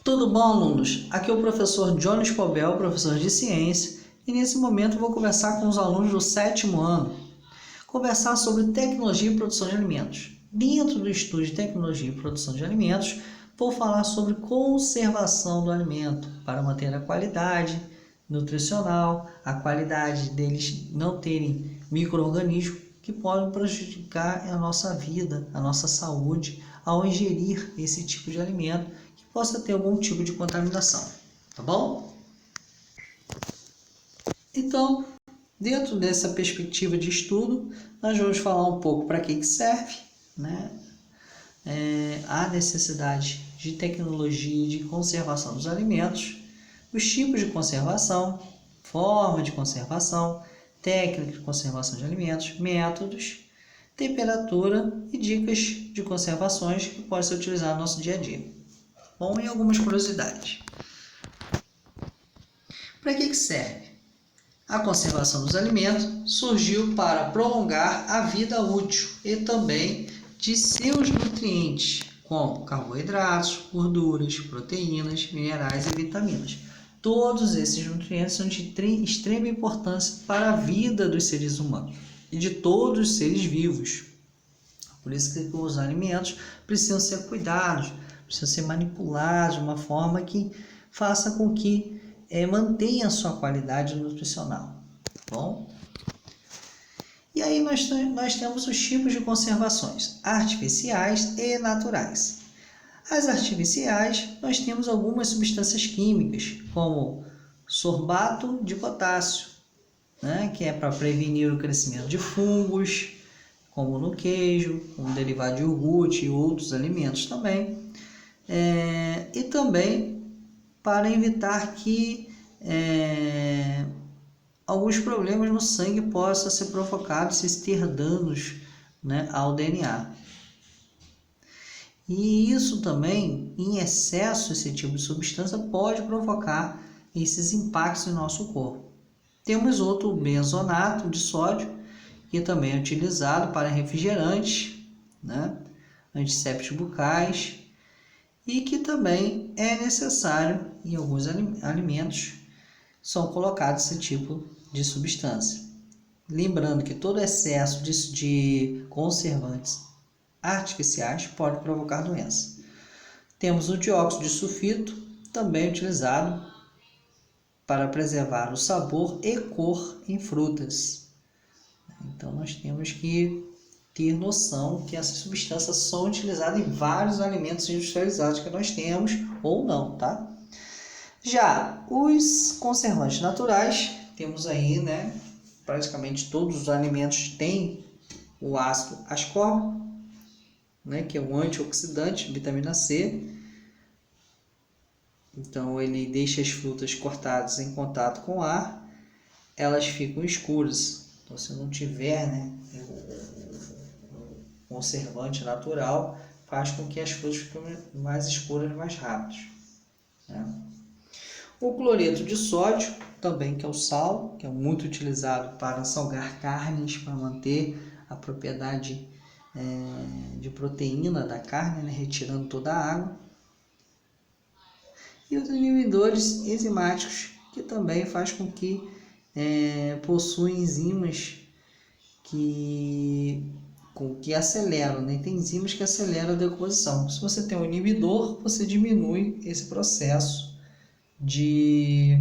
Tudo bom, alunos? Aqui é o professor Jones Pobel, professor de ciência, e nesse momento vou conversar com os alunos do 7º ano, conversar sobre tecnologia e produção de alimentos. Dentro do estudo de tecnologia e produção de alimentos, vou falar sobre conservação do alimento para manter a qualidade nutricional, a qualidade deles não terem micro-organismos que podem prejudicar a nossa vida, a nossa saúde, ao ingerir esse tipo de alimento que possa ter algum tipo de contaminação, tá bom? Então, dentro dessa perspectiva de estudo, nós vamos falar um pouco para que serve, né? A necessidade de tecnologia de conservação dos alimentos, os tipos de conservação, forma de conservação, técnica de conservação de alimentos, métodos, temperatura e dicas de conservações que podem ser utilizadas no nosso dia a dia. Bom, e algumas curiosidades. Para que serve? A conservação dos alimentos surgiu para prolongar a vida útil e também de seus nutrientes, como carboidratos, gorduras, proteínas, minerais e vitaminas. Todos esses nutrientes são de extrema importância para a vida dos seres humanos e de todos os seres vivos. Por isso que os alimentos precisam ser cuidados, precisam ser manipulados de uma forma que faça com que mantenha a sua qualidade nutricional. Bom? E aí nós temos os tipos de conservações, artificiais e naturais. As artificiais, nós temos algumas substâncias químicas, como sorbato de potássio, né, que é para prevenir o crescimento de fungos, como no queijo, um derivado de iogurte e outros alimentos também. E também para evitar que alguns problemas no sangue possam ser provocados se ter danos, né, ao DNA. E isso também, em excesso, esse tipo de substância pode provocar esses impactos no nosso corpo. Temos outro benzonato de sódio, que também é utilizado para refrigerantes, né, antissépticos bucais, e que também é necessário em alguns alimentos são colocados esse tipo de substância. Lembrando que todo excesso de conservantes artificiais pode provocar doença. Temos o dióxido de sulfito, também utilizado para preservar o sabor e cor em frutas. Então nós temos que ter noção que essas substâncias são utilizadas em vários alimentos industrializados que nós temos ou não, tá? Já os conservantes naturais, temos aí, né, praticamente todos os alimentos têm o ácido ascórbico, né, que é um antioxidante, vitamina C. Então ele deixa as frutas cortadas em contato com o ar, elas ficam escuras. Então se não tiver, né, o conservante natural, faz com que as frutas fiquem mais escuras mais rápido, né? O cloreto de sódio, também, que é o sal, que é muito utilizado para salgar carnes, para manter a propriedade de proteína da carne, né, retirando toda a água. E os inibidores enzimáticos, que também faz com que possuem enzimas que aceleram, né? Tem enzimas que aceleram a decomposição. Se você tem um inibidor, você diminui esse processo de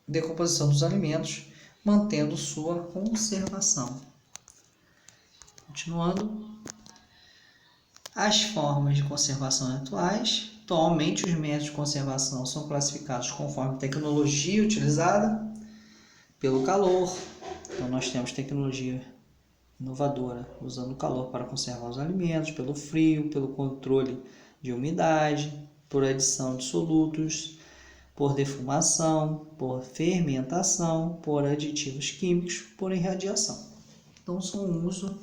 decomposição dos alimentos, mantendo sua conservação. Continuando, as formas de conservação atuais. Atualmente, os métodos de conservação são classificados conforme a tecnologia utilizada, pelo calor. Então, nós temos tecnologia inovadora usando o calor para conservar os alimentos, pelo frio, pelo controle de umidade, por adição de solutos, por defumação, por fermentação, por aditivos químicos, por irradiação. Então, são o uso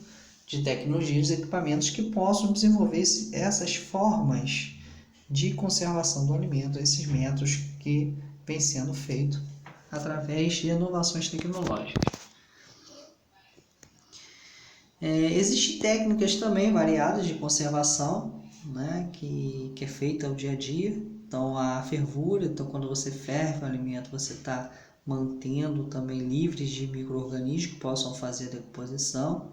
de tecnologias e equipamentos que possam desenvolver essas formas de conservação do alimento, esses métodos que vêm sendo feitos através de inovações tecnológicas. Existem técnicas também variadas de conservação, né, que é feita ao dia a dia. Então a fervura, então quando você ferve o alimento, você está mantendo também livres de micro-organismos que possam fazer a decomposição,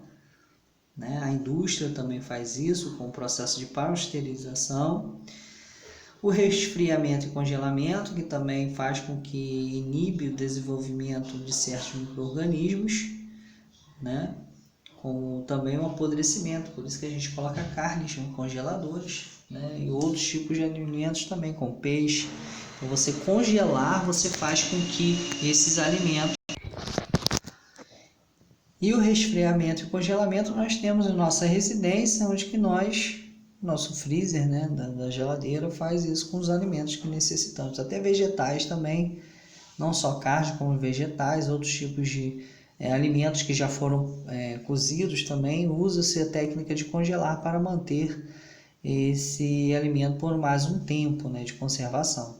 né? A indústria também faz isso com o processo de pasteurização. O resfriamento e congelamento, que também faz com que inibe o desenvolvimento de certos micro-organismos, né? Com também o apodrecimento, por isso que a gente coloca carnes em congeladores, né? E outros tipos de alimentos também, como peixe. Então você congelar, você faz com que esses alimentos... E o resfriamento e congelamento nós temos em nossa residência, onde que nosso freezer, né, da geladeira, faz isso com os alimentos que necessitamos. Até vegetais também, não só carne, como vegetais, outros tipos de alimentos que já foram cozidos também, usa-se a técnica de congelar para manter esse alimento por mais um tempo, né, de conservação.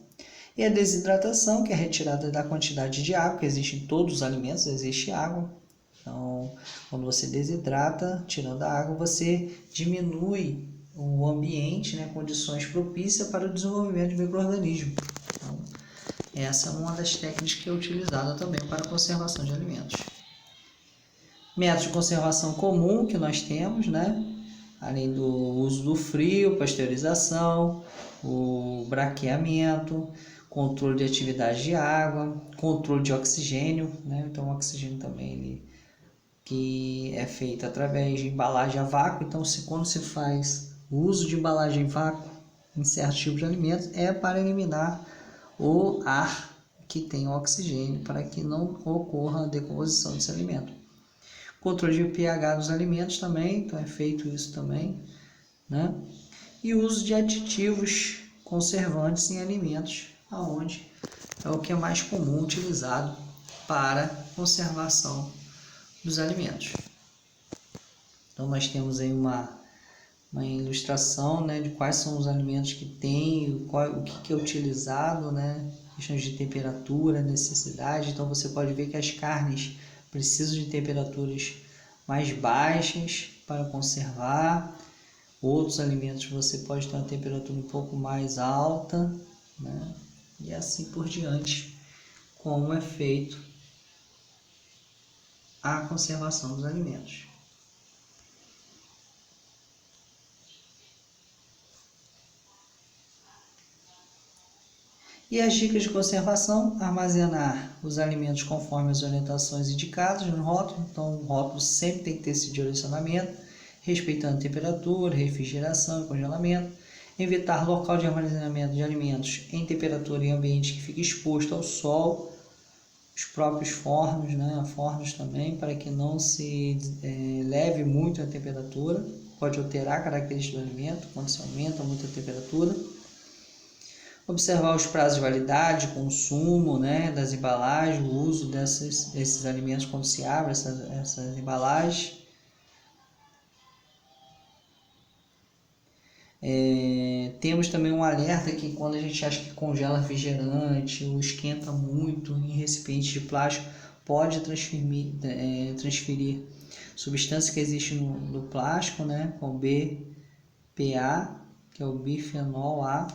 E a desidratação, que é a retirada da quantidade de água, que existe em todos os alimentos, existe água. Então, quando você desidrata, tirando a água, você diminui o ambiente, né, condições propícias para o desenvolvimento de micro-organismos. Então, essa é uma das técnicas que é utilizada também para a conservação de alimentos. Métodos de conservação comum que nós temos, né, além do uso do frio, pasteurização, o braqueamento, controle de atividade de água, controle de oxigênio, né, então o oxigênio também que é feito através de embalagem a vácuo. Então, quando se faz o uso de embalagem a vácuo em certos tipos de alimentos, é para eliminar o ar que tem oxigênio, para que não ocorra a decomposição desse alimento. Controle de pH dos alimentos também, então é feito isso também, né? E o uso de aditivos conservantes em alimentos, aonde é o que é mais comum utilizado para conservação dos alimentos. Então nós temos aí uma ilustração, né, de quais são os alimentos que tem, o que é utilizado, né, questões de temperatura, necessidade. Então você pode ver que as carnes precisam de temperaturas mais baixas para conservar. Outros alimentos você pode ter uma temperatura um pouco mais alta, né, e assim por diante, como é feito a conservação dos alimentos. E as dicas de conservação: armazenar os alimentos conforme as orientações indicadas no rótulo. Então, o rótulo sempre tem que ter esse direcionamento, respeitando temperatura, refrigeração e congelamento. Evitar local de armazenamento de alimentos em temperatura e ambiente que fique exposto ao sol, os próprios fornos, né, fornos também, para que não se leve muito a temperatura. Pode alterar a característica do alimento quando se aumenta muito a temperatura. Observar os prazos de validade, consumo, né, das embalagens, o uso desses alimentos quando se abre essas embalagens. Temos também um alerta que quando a gente acha que congela refrigerante ou esquenta muito em recipiente de plástico, pode transferir substância que existe no plástico, né, com BPA, que é o bifenol A.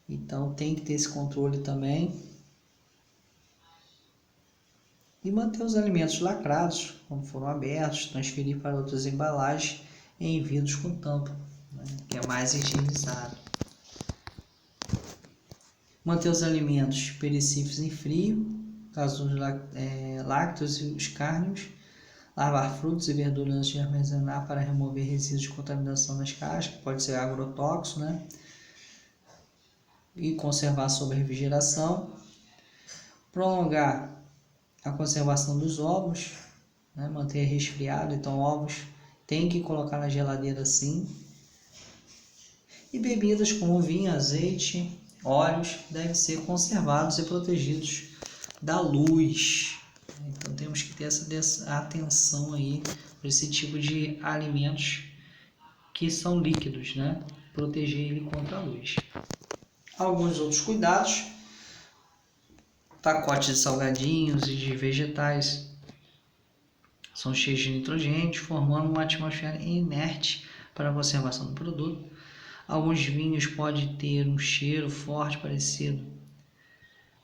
Então tem que ter esse controle também. E manter os alimentos lacrados, quando foram abertos, transferir para outras embalagens em vidros com tampa, né, que é mais higienizado. Manter os alimentos perecíveis em frio, caso dos lácteos e os carnes. Lavar frutos e verduras antes de armazenar para remover resíduos de contaminação nas cascas, pode ser agrotóxico, né? E conservar sob refrigeração. Prolongar a conservação dos ovos, né? Manter resfriado, então ovos tem que colocar na geladeira sim. E bebidas como vinho, azeite, óleos devem ser conservados e protegidos da luz. Então temos que ter essa atenção aí para esse tipo de alimentos que são líquidos, né? Proteger ele contra a luz. Alguns outros cuidados: pacotes de salgadinhos e de vegetais são cheios de nitrogênio, formando uma atmosfera inerte para a conservação do produto. Alguns vinhos podem ter um cheiro forte parecido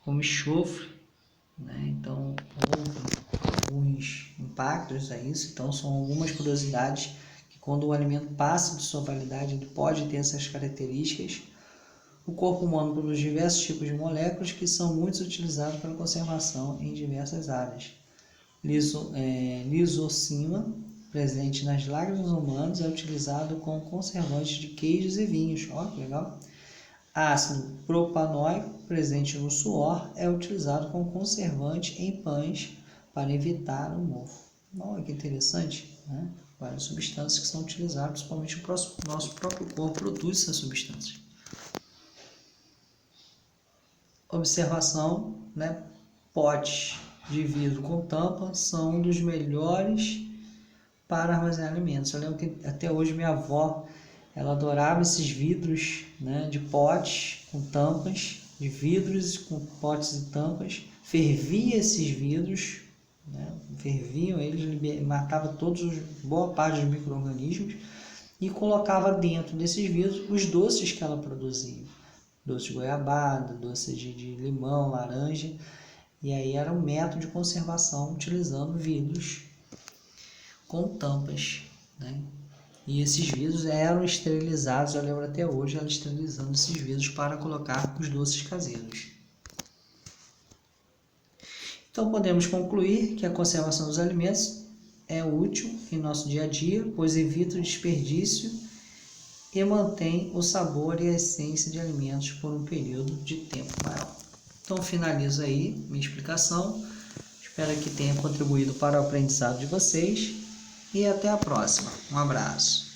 com enxofre, né? Então, houve alguns impactos a isso. Então, são algumas curiosidades que, quando o alimento passa de sua validade, ele pode ter essas características. O corpo humano produz diversos tipos de moléculas que são muito utilizados para conservação em diversas áreas. Lisocima, presente nas lágrimas humanas, é utilizado como conservante de queijos e vinhos. Ó, que legal! Ácido propanóico, presente no suor, é utilizado como conservante em pães para evitar o mofo. Olha que interessante, né? Várias substâncias que são utilizadas, principalmente o nosso próprio corpo produz essas substâncias. Observação, né? Potes de vidro com tampa são um dos melhores para armazenar alimentos. Eu lembro que até hoje minha avó, ela adorava esses vidros, né, de potes com tampas, de vidros com potes e tampas, fervia esses vidros, né, ferviam eles, matava boa parte dos micro-organismos e colocava dentro desses vidros os doces que ela produzia. Doce de goiabada, doce de limão, laranja, e aí era um método de conservação utilizando vidros com tampas, né? E esses vidros eram esterilizados, eu lembro até hoje ela esterilizando esses vidros para colocar os doces caseiros. Então podemos concluir que a conservação dos alimentos é útil em nosso dia a dia, pois evita o desperdício e mantém o sabor e a essência de alimentos por um período de tempo maior. Então finalizo aí minha explicação, espero que tenha contribuído para o aprendizado de vocês e até a próxima. Um abraço.